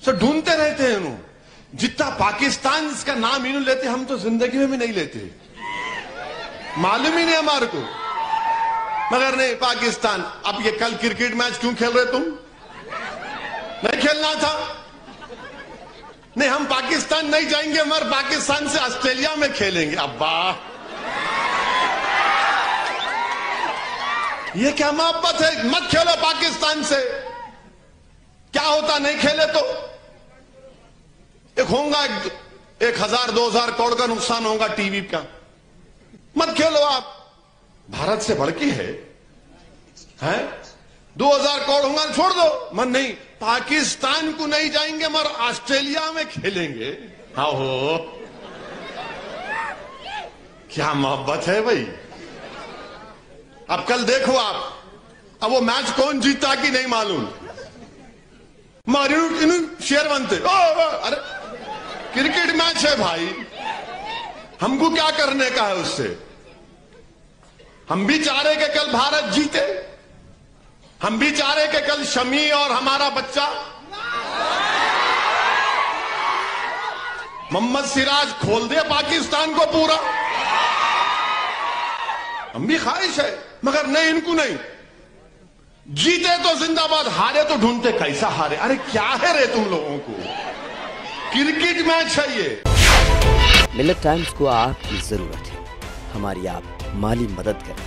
तो ढूंढते रहते हैं इन्हों जितना पाकिस्तान इसका नाम इन्हों लेते, हम तो जिंदगी में भी नहीं लेते, मालूम ही नहीं हमारे को। मगर नहीं, पाकिस्तान। अब ये कल क्रिकेट मैच क्यों खेल रहे तुम? नहीं खेलना था। नहीं, हम पाकिस्तान नहीं जाएंगे, मगर पाकिस्तान से ऑस्ट्रेलिया में खेलेंगे। अब्बा ये क्या मोहब्बत है? मत खेलो पाकिस्तान से, क्या होता नहीं खेले तो? एक होगा 1000-2000 करोड़ का नुकसान होगा टीवी का। मत खेलो आप, भारत से बढ़ के है 2000 करोड़ होगा, छोड़ दो। मन नहीं, पाकिस्तान को नहीं जाएंगे मगर ऑस्ट्रेलिया में खेलेंगे। हाँ हो, क्या मोहब्बत है भाई। अब कल देखो आप, अब वो मैच कौन जीता कि नहीं मालूम, शेयर बनते। अरे क्रिकेट मैच है भाई, हमको क्या करने का है उससे? हम भी चाह रहे कि कल भारत जीते, हम भी चाह रहे कि कल शमी और हमारा बच्चा मोहम्मद सिराज खोल दे पाकिस्तान को पूरा। हम भी ख्वाहिश है, मगर नहीं, इनको नहीं। जीते तो जिंदाबाद, हारे तो ढूंढते कैसा हारे। अरे क्या है रे तुम लोगों को, क्रिकेट मैच है ये। मिल्लत टाइम्स को आपकी जरूरत है, हमारी आप माली मदद करें।